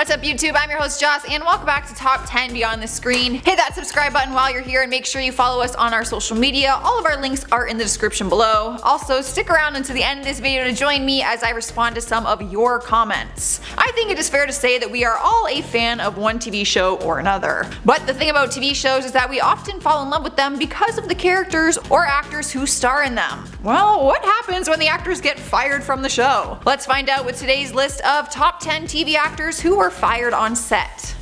What's up YouTube, I'm your host Joss and welcome back to Top 10 Beyond the Screen. Hit that subscribe button while you're here and make sure you follow us on our social media. All of our links are in the description below. Also stick around until the end of this video to join me as I respond to some of your comments. I think it is fair to say that we are all a fan of one TV show or another. But the thing about TV shows is that we often fall in love with them because of the characters or actors who star in them. Well, what happens when the actors get fired from the show? Let's find out with today's list of top 10 TV actors who were fired on set.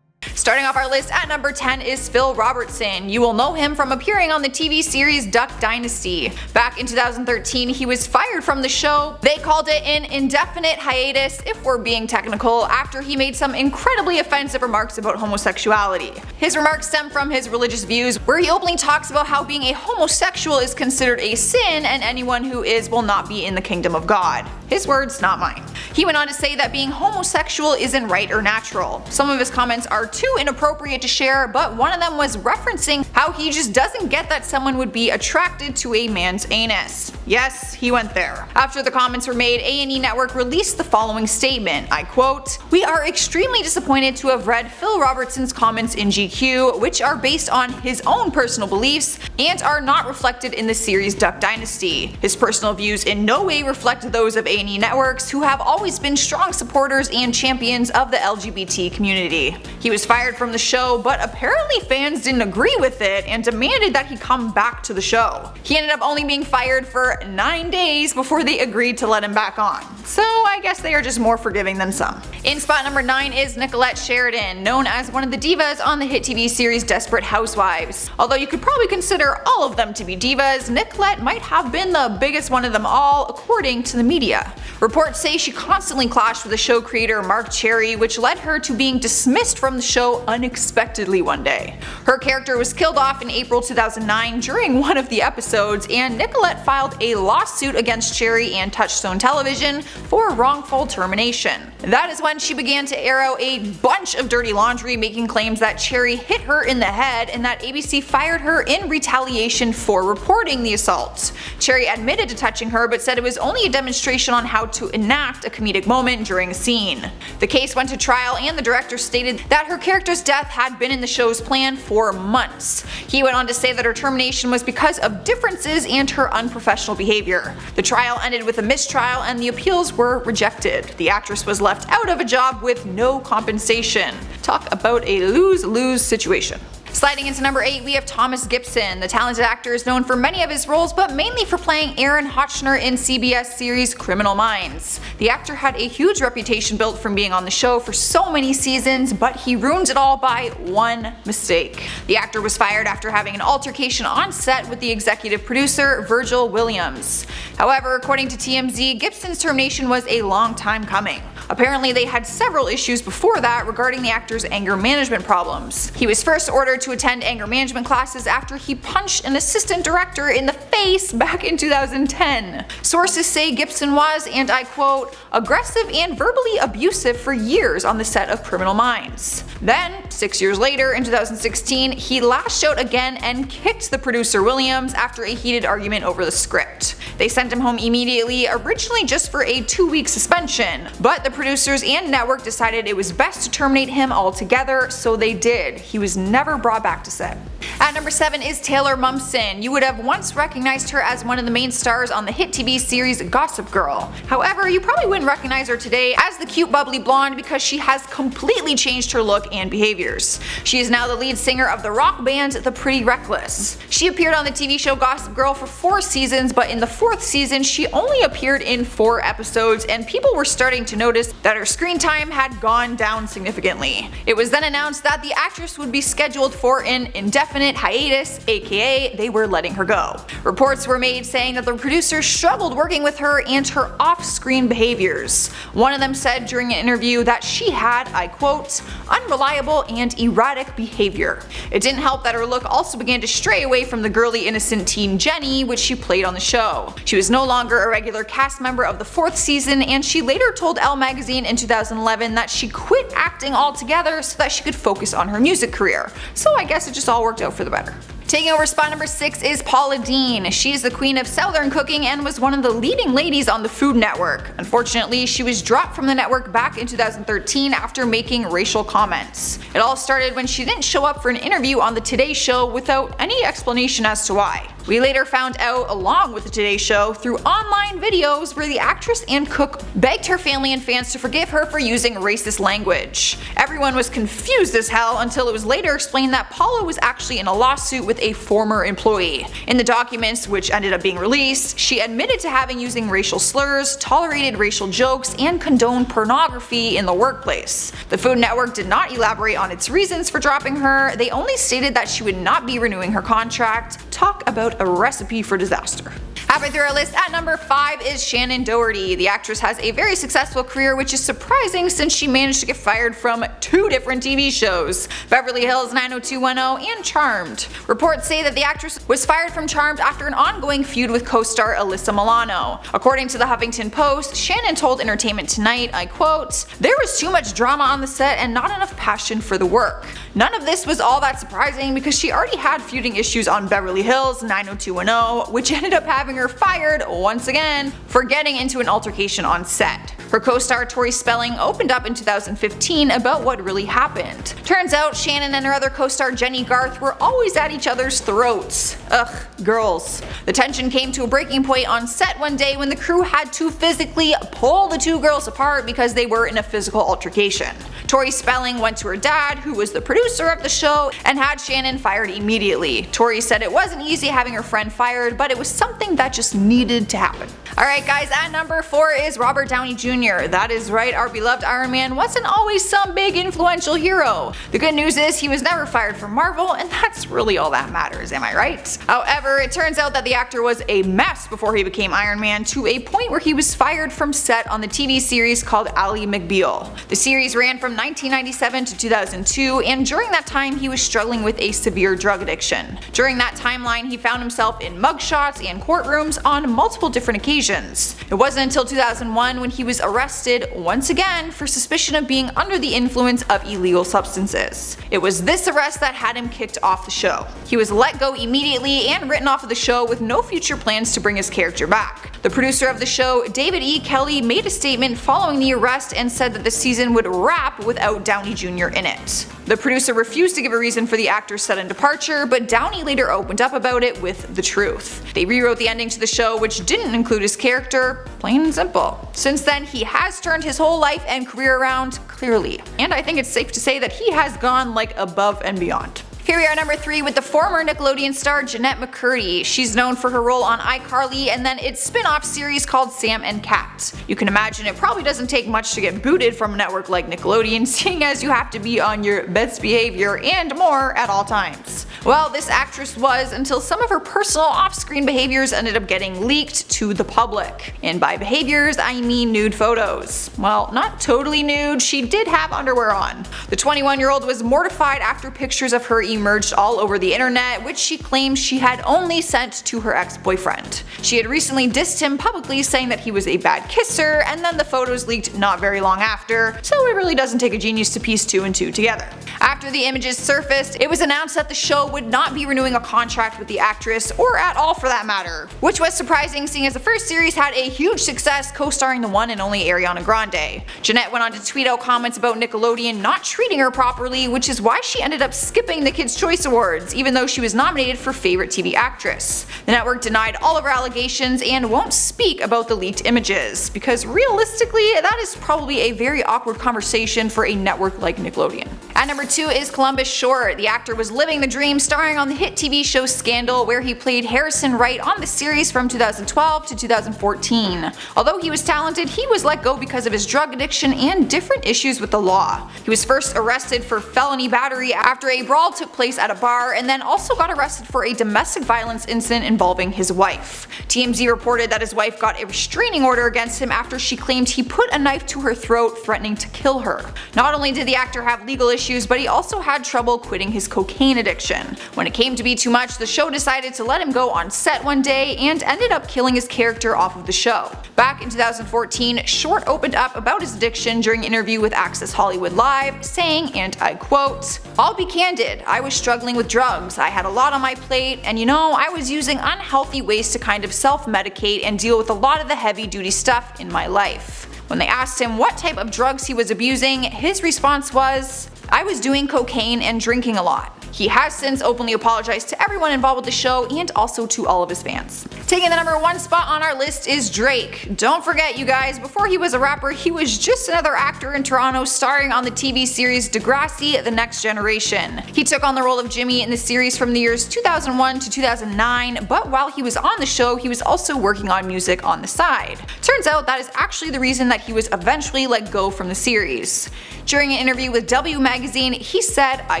Starting off our list at number 10 is Phil Robertson. You will know him from appearing on the TV series Duck Dynasty. Back in 2013, he was fired from the show. They called it an indefinite hiatus, if we're being technical, after he made some incredibly offensive remarks about homosexuality. His remarks stem from his religious views, where he openly talks about how being a homosexual is considered a sin and anyone who is will not be in the kingdom of God. His words, not mine. He went on to say that being homosexual isn't right or natural. Some of his comments are too inappropriate to share, but one of them was referencing how he just doesn't get that someone would be attracted to a man's anus. Yes, he went there. After the comments were made, A&E Network released the following statement, I quote, "We are extremely disappointed to have read Phil Robertson's comments in GQ, which are based on his own personal beliefs and are not reflected in the series Duck Dynasty. His personal views in no way reflect those of A&E Networks, who have always been strong supporters and champions of the LGBT community." He was fired from the show, but apparently fans didn't agree with it and demanded that he come back to the show. He ended up only being fired for 9 days before they agreed to let him back on. So I guess they are just more forgiving than some. In spot number 9 is Nicollette Sheridan, known as one of the divas on the hit TV series Desperate Housewives. Although you could probably consider all of them to be divas, Nicollette might have been the biggest one of them all, according to the media. Reports say she constantly clashed with the show creator Mark Cherry, which led her to being dismissed from the show unexpectedly one day. Her character was killed off in April 2009 during one of the episodes, and Nicollette filed a lawsuit against Cherry and Touchstone Television for wrongful termination. That is when she began to air out a bunch of dirty laundry, making claims that Cherry hit her in the head and that ABC fired her in retaliation for reporting the assault. Cherry admitted to touching her but said it was only a demonstration on how to enact a comedic moment during a scene. The case went to trial and the director stated that her character's death had been in the show's plan for months. He went on to say that her termination was because of differences and her unprofessional behavior. The trial ended with a mistrial and the appeals were rejected. The actress was left out of a job with no compensation. Talk about a lose-lose situation. Sliding into number 8, we have Thomas Gibson. The talented actor is known for many of his roles, but mainly for playing Aaron Hotchner in CBS series Criminal Minds. The actor had a huge reputation built from being on the show for so many seasons, but he ruined it all by one mistake. The actor was fired after having an altercation on set with the executive producer Virgil Williams. However, according to TMZ, Gibson's termination was a long time coming. Apparently they had several issues before that regarding the actor's anger management problems. He was first ordered to attend anger management classes after he punched an assistant director in the face back in 2010. Sources say Gibson was, and I quote, "aggressive and verbally abusive for years on the set of Criminal Minds." Then, 6 years later, in 2016, he lashed out again and kicked the producer Williams after a heated argument over the script. They sent him home immediately, originally just for a 2-week suspension, but the producers and network decided it was best to terminate him altogether, so they did. He was never brought back to set. At number 7 is Taylor Momsen. You would have once recognized her as one of the main stars on the hit TV series Gossip Girl. However, you probably wouldn't recognize her today as the cute bubbly blonde because she has completely changed her look and behaviors. She is now the lead singer of the rock band The Pretty Reckless. She appeared on the TV show Gossip Girl for 4 seasons, but in the 4th season she only appeared in 4 episodes, and people were starting to notice that her screen time had gone down significantly. It was then announced that the actress would be scheduled for an indefinite hiatus, aka they were letting her go. Reports were made saying that the producers struggled working with her and her off-screen behaviors. One of them said during an interview that she had, I quote, "unreliable and erratic behavior." It didn't help that her look also began to stray away from the girly innocent teen Jenny, which she played on the show. She was no longer a regular cast member of the 4th season, and she later told Elle magazine in 2011 that she quit acting altogether so that she could focus on her music career. So I guess it just all worked out for the better. Taking over spot number 6 is Paula Deen. She's the queen of Southern cooking and was one of the leading ladies on the Food Network. Unfortunately, she was dropped from the network back in 2013 after making racial comments. It all started when she didn't show up for an interview on the Today Show without any explanation as to why. We later found out, along with the Today Show, through online videos where the actress and cook begged her family and fans to forgive her for using racist language. Everyone was confused as hell until it was later explained that Paula was actually in a lawsuit with a former employee. In the documents, which ended up being released, she admitted to having using racial slurs, tolerated racial jokes, and condoned pornography in the workplace. The Food Network did not elaborate on its reasons for dropping her. They only stated that she would not be renewing her contract. Talk about a recipe for disaster. Halfway through our list at number 5 is Shannen Doherty. The actress has a very successful career, which is surprising since she managed to get fired from 2 different TV shows, Beverly Hills 90210 and Charmed. Reports say that the actress was fired from Charmed after an ongoing feud with co-star Alyssa Milano. According to the Huffington Post, Shannen told Entertainment Tonight, I quote, "There was too much drama on the set and not enough passion for the work. None of this was all that surprising because she already had feuding issues on Beverly Hills 90210, which ended up having her fired once again for getting into an altercation on set. Her co-star Tori Spelling opened up in 2015 about what really happened. Turns out Shannen and her other co-star Jenny Garth were always at each other's throats. Ugh, girls. The tension came to a breaking point on set one day when the crew had to physically pull the 2 girls apart because they were in a physical altercation. Tori Spelling went to her dad, who was the producer of the show, and had Shannen fired immediately. Tori said it wasn't easy having her friend fired, but it was something that just needed to happen. Alright guys, at number 4 is Robert Downey Jr. That is right, our beloved Iron Man wasn't always some big influential hero. The good news is he was never fired from Marvel, and that's really all that matters, am I right? However, it turns out that the actor was a mess before he became Iron Man, to a point where he was fired from set on the TV series called Ally McBeal. The series ran from 1997 to 2002, and during that time he was struggling with a severe drug addiction. During that timeline, he found himself in mugshots and courtrooms on multiple different occasions. It wasn't until 2001 when he was arrested once again for suspicion of being under the influence of illegal substances. It was this arrest that had him kicked off the show. He was let go immediately and written off of the show with no future plans to bring his character back. The producer of the show, David E. Kelley, made a statement following the arrest and said that the season would wrap without Downey Jr. in it. The producer refused to give a reason for the actor's sudden departure, but Downey later opened up about it with the truth. They rewrote the ending to the show, which didn't include his character, plain and simple. Since then, he has turned his whole life and career around, clearly. And I think it's safe to say that he has gone like above and beyond. Here we are at number 3 with the former Nickelodeon star Jennette McCurdy. She's known for her role on iCarly and then its spin-off series called Sam and Cat. You can imagine it probably doesn't take much to get booted from a network like Nickelodeon, seeing as you have to be on your best behavior and more at all times. Well, this actress was until some of her personal off-screen behaviors ended up getting leaked to the public. And by behaviors, I mean nude photos. Well, not totally nude, she did have underwear on. The 21-year-old was mortified after pictures of her emerged all over the internet, which she claims she had only sent to her ex-boyfriend. She had recently dissed him publicly, saying that he was a bad kisser, and then the photos leaked not very long after, so it really doesn't take a genius to piece 2 and 2 together. After the images surfaced, it was announced that the show would not be renewing a contract with the actress, or at all for that matter, which was surprising seeing as the first series had a huge success, co-starring the one and only Ariana Grande. Jennette went on to tweet out comments about Nickelodeon not treating her properly, which is why she ended up skipping the Kids' Choice Awards, even though she was nominated for Favorite TV Actress. The network denied all of her allegations and won't speak about the leaked images, because realistically, that is probably a very awkward conversation for a network like Nickelodeon. At number 2 is Columbus Short. The actor was living the dream, starring on the hit TV show Scandal, where he played Harrison Wright on the series from 2012 to 2014. Although he was talented, he was let go because of his drug addiction and different issues with the law. He was first arrested for felony battery after a brawl took place at a bar, and then also got arrested for a domestic violence incident involving his wife. TMZ reported that his wife got a restraining order against him after she claimed he put a knife to her throat, threatening to kill her. Not only did the actor have legal issues issues, but he also had trouble quitting his cocaine addiction. When it came to be too much, the show decided to let him go on set one day and ended up killing his character off of the show. Back in 2014, Short opened up about his addiction during an interview with Access Hollywood Live, saying, and I quote, "I'll be candid, I was struggling with drugs, I had a lot on my plate, and I was using unhealthy ways to kind of self-medicate and deal with a lot of the heavy-duty stuff in my life." When they asked him what type of drugs he was abusing, his response was, "I was doing cocaine and drinking a lot." He has since openly apologized to everyone involved with the show and also to all of his fans. Taking the number 1 spot on our list is Drake. Don't forget, you guys, before he was a rapper, he was just another actor in Toronto starring on the TV series Degrassi: The Next Generation. He took on the role of Jimmy in the series from the years 2001 to 2009, but while he was on the show, he was also working on music on the side. Turns out that is actually the reason that he was eventually let go from the series. During an interview with W Magazine, he said, I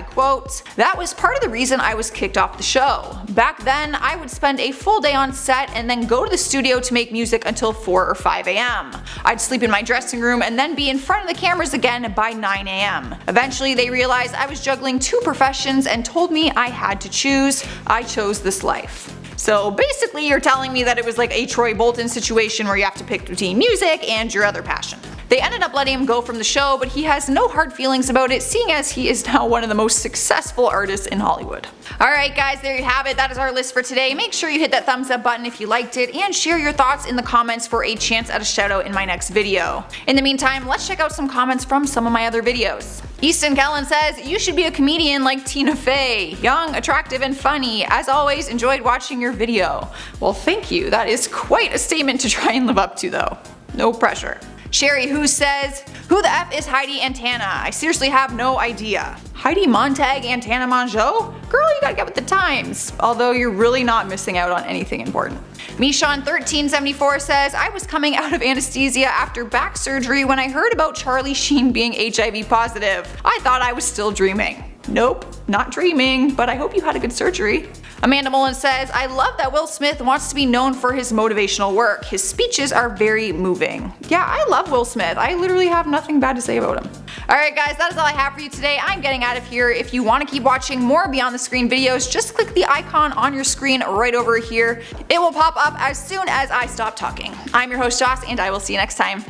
quote, "That was part of the reason I was kicked off the show. Back then, I would spend a full day on set and then go to the studio to make music until 4 or 5 a.m. I'd sleep in my dressing room and then be in front of the cameras again by 9 a.m. Eventually, they realized I was juggling 2 professions and told me I had to choose. I chose this life." So basically, you're telling me that it was like a Troy Bolton situation where you have to pick between music and your other passion. They ended up letting him go from the show, but he has no hard feelings about it, seeing as he is now one of the most successful artists in Hollywood. Alright guys, there you have it. That is our list for today. Make sure you hit that thumbs up button if you liked it, and share your thoughts in the comments for a chance at a shout out in my next video. In the meantime, let's check out some comments from some of my other videos. Easton Kellen says, "You should be a comedian like Tina Fey. Young, attractive, and funny. As always, enjoyed watching your video." Well, thank you. That is quite a statement to try and live up to though. No pressure. Sherry Who says, "Who the F is Heidi Antana? I seriously have no idea." Heidi Montag Antana Mongeau? Girl, you gotta get with the times. Although you're really not missing out on anything important. Michon1374 says, "I was coming out of anesthesia after back surgery when I heard about Charlie Sheen being HIV positive. I thought I was still dreaming." Nope, not dreaming, but I hope you had a good surgery. Amanda Mullen says, "I love that Will Smith wants to be known for his motivational work. His speeches are very moving." Yeah, I love Will Smith. I literally have nothing bad to say about him. Alright guys, that is all I have for you today. I'm getting out of here. If you want to keep watching more Beyond the Screen videos, just click the icon on your screen right over here. It will pop up as soon as I stop talking. I'm your host Joss, and I will see you next time.